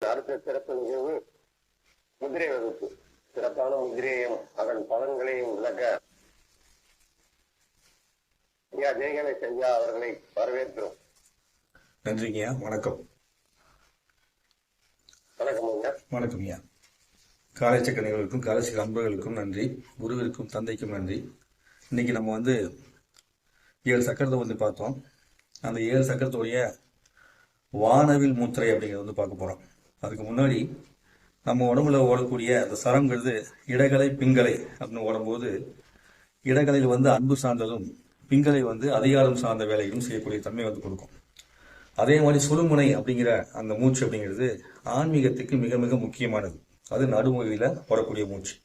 அடுத்த சிறப்பு நிகழ்வு முதிரை வகுப்பு. சிறப்பான முதிரையும் அதன் பலன்களையும் விளக்க ஐயா ஜெயகணேஷ் ஐயா அவர்களை வரவேற்கிறோம். நன்றிங்கய்யா. வணக்கம். வணக்கம் ஐயா. வணக்கம் ஐயா. காலை சக்கரங்களுக்கும் காலேஜ் அன்பர்களுக்கும் நன்றி, குருவிற்கும் தந்தைக்கும் நன்றி. இன்னைக்கு நம்ம 7 சக்கரத்தை பார்த்தோம். அந்த 7 சக்கரத்துடைய வானவில் முத்திரை அப்படிங்கிறத பார்க்க போறோம். அதுக்கு முன்னாடி நம்ம உடம்புல ஓடக்கூடிய அந்த சரம்ங்கிறது இடகலை பிங்கலை அப்படின்னு ஓடும்போது இடகலையில் அன்பு சார்ந்ததும் பிங்கலை அதிகாரம் சார்ந்த வேலைகளும் செய்யக்கூடிய தன்மை கொடுக்கும். அதே மாதிரி சுழுமுனை அப்படிங்கிற அந்த மூச்சு அப்படிங்கிறது ஆன்மீகத்துக்கு மிக மிக முக்கியமானது. அது நடுமுறையில போடக்கூடிய மூச்சு.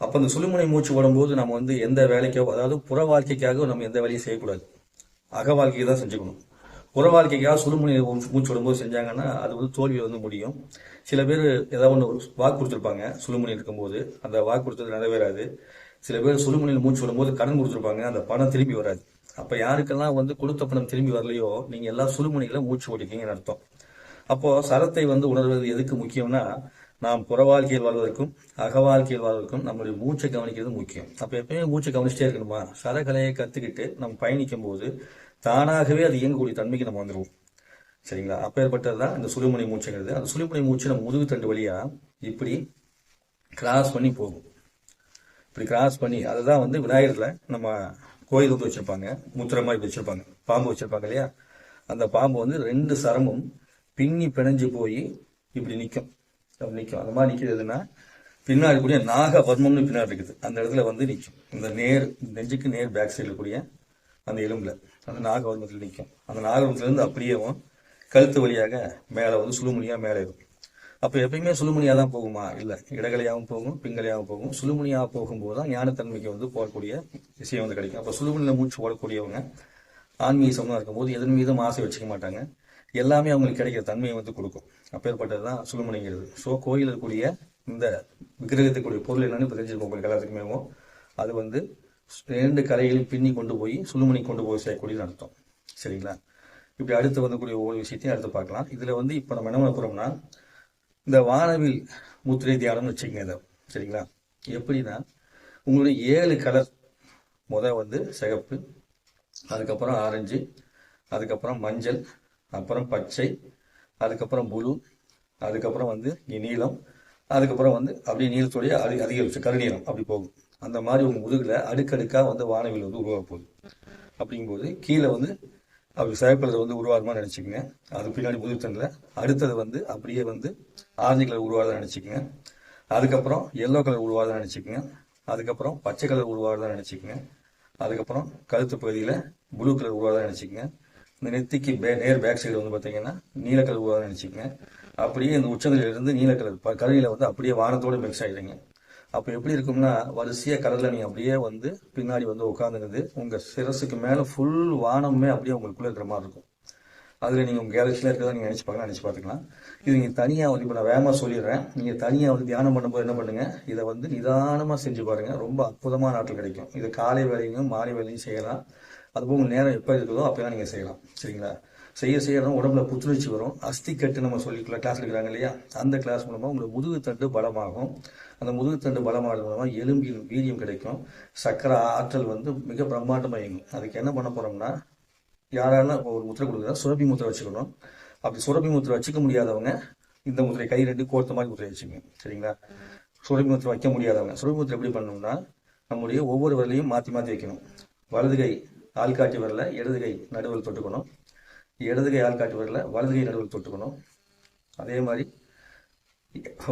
அப்ப அந்த சுழுமுனை மூச்சு ஓடும்போது நம்ம எந்த வேலைக்கோ, அதாவது புற வாழ்க்கைக்காக நம்ம எந்த வேலையும் செய்யக்கூடாது, அக வாழ்க்கையை தான் செஞ்சுக்கணும். புற வாழ்க்கைக்காக சுழுமுனை மூச்சு விடும்போது செஞ்சாங்கன்னா அது தோல்வி முடியும். சில பேர் ஏதாவது ஒன்று வாக்கு கொடுத்துருப்பாங்க, சுழுமுனை இருக்கும்போது அந்த வாக்கு கொடுத்தது நிறைவேறாது. சில பேர் சுழுமுனையில் மூச்சு விடும்போது கடன் கொடுத்துருப்பாங்க, அந்த பணம் திரும்பி வராது. அப்ப யாருக்கெல்லாம் கொடுத்த பணம் திரும்பி வரலையோ நீங்க எல்லாம் சுழுமுனையில மூச்சு ஓடிக்கீங்கன்னு அர்த்தம். அப்போ சரத்தை உணர்வது எதுக்கு முக்கியம்னா, நாம் புற வாழ்க்கையில் வாழ்வதற்கும் அக வாழ்க்கையில் வாழ்வதற்கும் நம்மளுடைய மூச்சை கவனிக்கிறது முக்கியம். அப்ப எப்பயுமே மூச்சை கவனிச்சுட்டே இருக்கணுமா? சரகலையை கத்துக்கிட்டு நம்ம பயணிக்கும் போது தானாகவே அது இயங்கக்கூடிய தன்மைக்கு நம்ம வந்துடுவோம். சரிங்களா? அப்பேற்பட்டதுதான் இந்த சுழுமுனை மூச்சுங்கிறது. அந்த சுழுமுனை மூச்சு நம்ம முதுகு தண்டு வழியா இப்படி கிராஸ் பண்ணி போகும். இப்படி கிராஸ் பண்ணி அதுதான் விநாயகர்ல நம்ம கோயில் வச்சிருப்பாங்க, முத்திரை மாதிரி வச்சிருப்பாங்க, பாம்பு வச்சிருப்பாங்க இல்லையா? அந்த பாம்பு 2 சரமும் பின்னி பிணைஞ்சு போய் இப்படி நிற்கும். அந்த மாதிரி நிற்கிறதுன்னா பின்னாடி கூடிய நாக வர்மம்னு பின்னாடி இருக்குது, அந்த இடத்துல நிற்கும். இந்த நெஞ்சுக்கு நேர் பேக் சைடில் கூடிய அந்த எலும்புல அந்த நாகவர்மத்தில் நிற்கும். அந்த நாகவர்மத்திலிருந்து அப்படியே கழுத்து வழியாக மேலே சுழுமுனியா மேலே இருக்கும். அப்போ எப்பயுமே சுழுமுனியா தான் போகுமா? இல்லை, இடகலையாகவும் போகும், பிங்கலையாகவும் போகும். சுழுமுனியாக போகும்போது தான் ஞானத்தன்மைக்கு போகக்கூடிய விஷயம் கிடைக்கும். அப்போ சுழுமுனியில் மூச்சு ஓடக்கூடியவங்க ஆன்மீகமாக இருக்கும்போது எதன் மீதும் ஆசை வச்சுக்க மாட்டாங்க. எல்லாமே அவங்களுக்கு கிடைக்கிற தன்மையை கொடுக்கும். அப்பேற்பட்டது தான் சுழுமுனைங்கிறது. ஸோ கோயில் இருக்கக்கூடிய இந்த விக்கிரகத்துக்குரிய பொருள் என்னன்னு இப்போ தெரிஞ்சிருக்கோம் உங்களுக்கு எல்லாத்துக்குமே. அது 2 கரைகளையும் பின்னி கொண்டு போய் சுழுமுனை கொண்டு போய் செய்யக்கூடிய அர்த்தம். சரிங்களா? இப்படி அடுத்து வரக்கூடிய ஒவ்வொரு விஷயத்தையும் அடுத்து பார்க்கலாம். இதுல இப்போ நம்ம என்ன பண்ண போறோம்னா, இந்த வானவில் முத்திரை தியானம்னு வச்சுக்கங்க இதை. சரிங்களா? எப்படின்னா, உங்களுடைய 7 கலர் சிகப்பு, அதுக்கப்புறம் ஆரஞ்சு, அதுக்கப்புறம் மஞ்சள், அப்புறம் பச்சை, அதுக்கப்புறம் புளு, அதுக்கப்புறம் நீலம், அதுக்கப்புறம் அப்படியே நீளத்துடைய அதிகரிச்சு கருநீளம் அப்படி போகும். அந்த மாதிரி உங்க முதுகுல அடுக்கடுக்கா வானவில் உருவாக போகுது. அப்படிங்கும்போது கீழே அப்படி சிவப்பு உருவாகுமா நினைச்சுக்கங்க. அது பின்னாடி முதுகு தண்டில் அடுத்தது அப்படியே ஆரஞ்சு கலர் உருவாதான் நினைச்சுக்கங்க. அதுக்கப்புறம் எல்லோ கலர் உருவாதான் நினைச்சுக்கங்க. அதுக்கப்புறம் பச்சை கலர் உருவாதான் நினைச்சுக்கங்க. அதுக்கப்புறம் கழுத்து பகுதியில ப்ளூ கலர் உருவாதான் நினைச்சுக்கங்க. இந்த நெத்திக்கு நேர் பேக் சைடு பார்த்தீங்கன்னா நீல கலர் உருவாதான் நினைச்சுக்கங்க. அப்படியே இந்த உச்சந்தில இருந்து நீல கலர் கருவில அப்படியே வானத்தோட மிக்ஸ் ஆயிடுங்க. அப்போ எப்படி இருக்கும்னா, வரிசையா கடல்ல நீங்க அப்படியே பின்னாடி உட்காந்துருது. உங்க சிரசுக்கு மேல ஃபுல் வானமே அப்படியே உங்களுக்குள்ள இருக்கிற மாதிரி இருக்கும். அதுல நீங்க உங்க கேலக்சில இருக்கிறதா நீங்க நினைச்சு பார்த்துக்கலாம். இது நீங்க தனியா இப்போ நான் வேகமா சொல்லிடுறேன். நீங்க தனியா தியானம் பண்ணும்போது என்ன பண்ணுங்க, இதை நிதானமா செஞ்சு பாருங்க. ரொம்ப அற்புதமான ஆற்றல் கிடைக்கும். இது காலை வேலையும் மாலை வேலையும் செய்யலாம். அதுபோக உங்க நேரம் எப்ப இருக்குதோ அப்பெல்லாம் நீங்க செய்யலாம். சரிங்களா? செய்யறோம் உடம்புல புத்துணர்ச்சி வரும். அஸ்தி கட்டு நம்ம சொல்லிக்கலாம், கிளாஸ் எடுக்கிறாங்க இல்லையா? அந்த கிளாஸ் மூலமா உங்களுக்கு முதுகு தண்டு பலமாகும். அந்த முதுகு தண்டு பலமாகிறது மூலமா எலும்பில் வீரியம் கிடைக்கும். சக்கரை ஆற்றல் மிக பிரம்மாண்டமா இயங்கும். அதுக்கு என்ன பண்ண போறோம்னா, யாராலும் ஒரு முத்திரை கொடுக்குறா, சுரபி முத்திரை வச்சுக்கணும். அப்படி சுரபி முத்திரை வச்சுக்க முடியாதவங்க இந்த முத்திரை கை 2 கோர்த்த மாதிரி முத்திரை வச்சுக்கோங்க. சரிங்களா? சுரபி முத்திரை வைக்க முடியாதவங்க சுரபி முத்திரை எப்படி பண்ணணும்னா, நம்முடைய ஒவ்வொரு விரலையும் மாற்றி மாற்றி வைக்கணும். வலது கை ஆள்காட்டி விரல இடது கை நடுவில் தொட்டுக்கணும். இடது கை ஆள்காட்டி விரல வலது கை நடுவில் தொட்டுக்கணும். அதே மாதிரி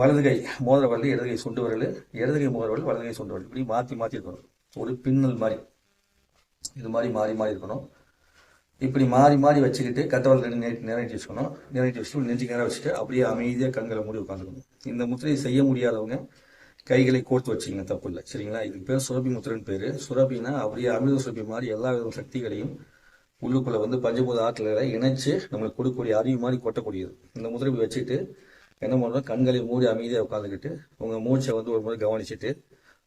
வலது கை மோதிர வரல இடது கை சுண்டு வரல, இடது கை மோதிர வரல வலது கை சுண்டு வரல, இப்படி மாற்றி மாற்றி இருக்கணும். ஒரு பின்னல் மாதிரி இது மாதிரி மாறி மாறி இருக்கணும். இப்படி மாறி மாறி வச்சுக்கிட்டு கட்டவரல் 2 நிறைவேற்றி வச்சுக்கணும். நிறைவேற்றி வச்சுட்டு நெஞ்சு நேரம் வச்சுட்டு அப்படியே அமைதியாக கண்களை மூடி உட்காந்துக்கணும். இந்த முத்திரையை செய்ய முடியாதவங்க கைகளை கோர்த்து வச்சுங்க, தப்பு இல்லை. சரிங்களா? இதுக்கு பேர் சுரபி முத்திரன்னு பேரு. சுரபினா அப்படியே அமிர்த சுரபி மாதிரி எல்லா வித சக்திகளையும் உள்ளுக்குள்ள பஞ்சபூத ஆற்றல்களை இணைச்சு நம்மளுக்கு கொடுக்கக்கூடிய அறிவு மாதிரி கொட்டக்கூடியது. இந்த முத்திரை வச்சுட்டு என்ன பண்ணுறோம், கண்களை மூடி அமைதியாக உட்காந்துக்கிட்டு உங்க மூச்சை ஒரு முறை கவனிச்சுட்டு,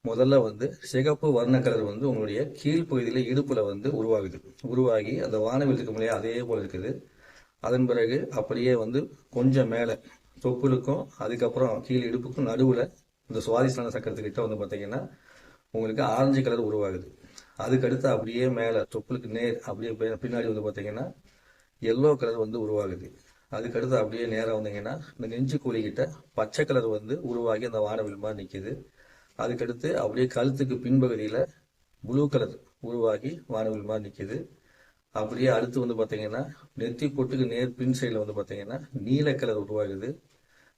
முதல்ல சிகப்பு வர்ண கலர் உங்களுடைய கீழ்ப்பகுதியில இடுப்புல உருவாகுது. உருவாகி அந்த வானவில் இருக்கும் இல்லையா, அதே போல இருக்குது. அதன் பிறகு அப்படியே கொஞ்சம் மேல தொப்புளுக்கும் அதுக்கப்புறம் கீழே இடுப்புக்கும் நடுவில் இந்த சுவாதிஸ்தான சக்கரத்துக்கிட்ட வந்து பார்த்தீங்கன்னா உங்களுக்கு ஆரஞ்சு கலர் உருவாகுது. அதுக்கடுத்து அப்படியே மேலே தொப்புளுக்கு நேர் அப்படியே பின்னாடி வந்து பார்த்தீங்கன்னா எல்லோ கலர் வந்து உருவாகுது. அதுக்கடுத்து அப்படியே நேராக வந்தீங்கன்னா இந்த நெஞ்சு குழிக்கிட்ட பச்சை கலர் வந்து உருவாகி அந்த வானவில் மாதிரி நிற்கிது. அதுக்கடுத்து அப்படியே கழுத்துக்கு பின்பகுதியில் ப்ளூ கலர் உருவாகி வானவில் மாதிரி நிற்கிது. அப்படியே அடுத்து வந்து பார்த்தீங்கன்னா நெத்தி பொட்டுக்கு நேர் பின் சைடில் வந்து பார்த்தீங்கன்னா நீல கலர் உருவாகுது.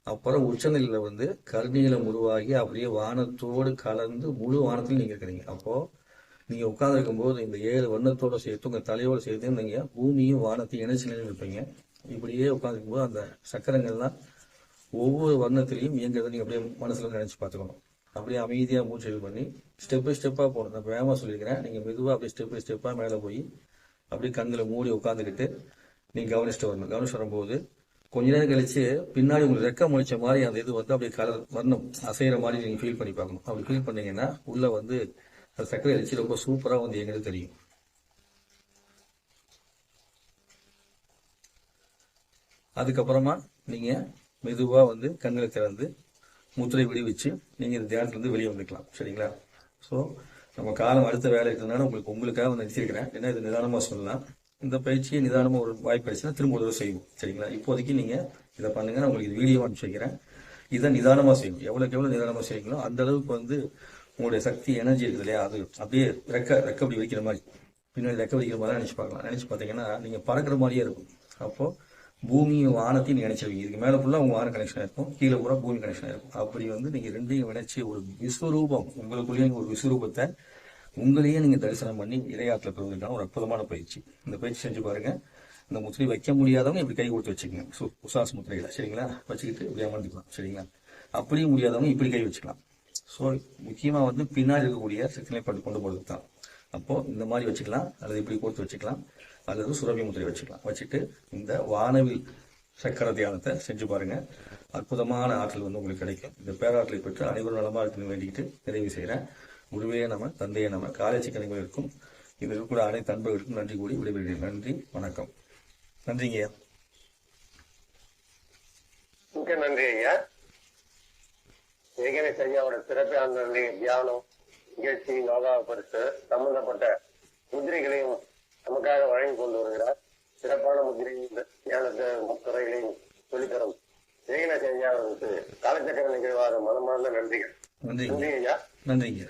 அப்புறம் உச்சநிலையில் வந்து கருநீலம் உருவாகி அப்படியே வானத்தோடு கலந்து முழு வானத்திலும் நீங்கள் இருக்கிறீங்க. அப்போது நீங்கள் உட்காந்துருக்கும் போது இந்த 7 வண்ணத்தோடு சேர்த்து உங்கள் தலையோடு சேர்த்து நீங்கள் பூமியும் வானத்தையும் இணைச்சு இருப்பீங்க. இப்படியே உட்காந்துருக்கும் போது அந்த சக்கரங்கள்லாம் ஒவ்வொரு வர்ணத்திலையும் இயங்குறதை நீங்கள் அப்படியே மனசில் நினச்சி பார்த்துக்கணும். அப்படியே அமைதியாக மூச்சு இது பண்ணி ஸ்டெப் பை ஸ்டெப்பாக போகணும். நான் வேகமாக சொல்லியிருக்கிறேன், நீங்கள் மெதுவாக அப்படியே ஸ்டெப் பை ஸ்டெப்பாக மேலே போய் அப்படியே கண்களை மூடி உட்காந்துக்கிட்டு நீங்கள் கவனிச்சுட்டு வரணும். கவனிச்சு வரும்போது கொஞ்ச நேரம் கழிச்சு பின்னாடி உங்களுக்கு ரெக்க முளைச்ச மாதிரி அந்த இது வந்து அப்படியே கலர் வரணும், அசைகிற மாதிரி நீங்கள் ஃபீல் பண்ணி பார்க்கணும். அப்படி ஃபீல் பண்ணீங்கன்னா உள்ள வந்து அந்த சர்க்கரை அடிச்சு ரொம்ப சூப்பராக வந்து எங்களுக்கு தெரியும். அதுக்கப்புறமா நீங்கள் மெதுவாக வந்து கண்களை திறந்து முத்திரை விடுவிச்சு நீங்கள் இந்த தியானத்துலேருந்து வெளியே வந்துக்கலாம். சரிங்களா? ஸோ நம்ம காலம் அடுத்த வேலை இருக்கிறதுனால உங்களுக்காக வந்து நிறுத்திருக்கிறேன். ஏன்னா இது நிதானமாக சொல்லலாம். இந்த பயிற்சியை நிதானமாக ஒரு வாய்ப்பு கிடைச்சுன்னா திரும்ப ஒரு தடவை செய்வோம். சரிங்களா? இப்போதைக்கு நீங்கள் இதை பண்ணுங்க. நான் உங்களுக்கு இது வீடியோ அனுப்பிச்சு வைக்கிறேன். இதை நிதானமாக செய்யும். எவ்வளோக்கு எவ்வளோ நிதானமாக செய்வீங்களோ அந்த அளவுக்கு வந்து உங்களுடைய சக்தி எனர்ஜி இருக்குது இல்லையா, அது அப்படியே ரெக்க அப்படி வைக்கிற மாதிரி பின்னாடி ரெக்க வைக்கிற மாதிரி நினச்சி பார்க்கலாம். நினச்சி பார்த்தீங்கன்னா நீங்கள் பறக்கிற மாதிரியே இருக்கும். அப்போது பூமியும் வானத்தையும் நீங்கள் நினைச்சிருவீங்க. இதுக்கு மேலே ஃபுல்லாக உங்கள் வான கனெக்ஷன் இருக்கும், கீழே பூரா பூமி கனெக்ஷன் இருக்கும். அப்படி வந்து நீங்கள் ரெண்டையும் நினைச்சு ஒரு விஸ்வரூபம் உங்களுக்குள்ளேயே ஒரு விஸ்வரூபத்தை உங்களையே நீங்கள் தரிசனம் பண்ணி இறையாற்றில் பெறுவதற்கான ஒரு அற்புதமான பயிற்சி. இந்த பயிற்சி செஞ்சு பாருங்க. இந்த முத்திரை வைக்க முடியாதவங்க இப்படி கை கொடுத்து வச்சுக்கோங்க. உசாஸ் முத்திரைகளை சரிங்களா வச்சுக்கிட்டு இப்படி அமர்ந்துக்கலாம். சரிங்களா? அப்படியும் முடியாதவங்க இப்படி கை வச்சுக்கலாம். ஸோ முக்கியமாக வந்து பின்னாடி இருக்கக்கூடிய சக்திகளை பட்டு கொண்டு போகிறது தான். அப்போது இந்த மாதிரி வச்சுக்கலாம், அல்லது இப்படி கொடுத்து வச்சுக்கலாம், அல்லது சுரபி முத்திரை வச்சுக்கலாம். வச்சுட்டு இந்த வானவில் சக்கர தியானத்தை செஞ்சு பாருங்க. அற்புதமான ஆற்றல் வந்து உங்களுக்கு கிடைக்கும். இந்த பேராற்றலை பெற்று அனைவரும் நலமாக இருக்குன்னு வேண்டிக்கிட்டு நிறைவு செய்கிறேன். குருவே நம்ம, தந்தையே நம்ம, காலேஜ் கணிகளுக்கும் இது கூட அனைத்து அன்பர்களுக்கும் நன்றி கூடி விடைபெறுகிறேன். நன்றி, வணக்கம். நன்றிங்க ஐயா. மிக்க நன்றி ஐயா. ஏகனேஷ் ஐயாவோட சிறப்பான தியானம் நிகழ்ச்சி, யோகா பரிசு சம்பந்தப்பட்ட முதிரைகளையும் நமக்காக வழங்கி கொண்டு வருகிறார். சிறப்பான முதிரை தியானத்தை துறைகளையும் சொல்லித்தரும் ஏகனேஷ் ஐயா அவர்களுக்கு காலச்சக்கர நிகழ்வாக மனமார்ந்த நன்றிகள். நன்றி ஐயா. நன்றிங்க.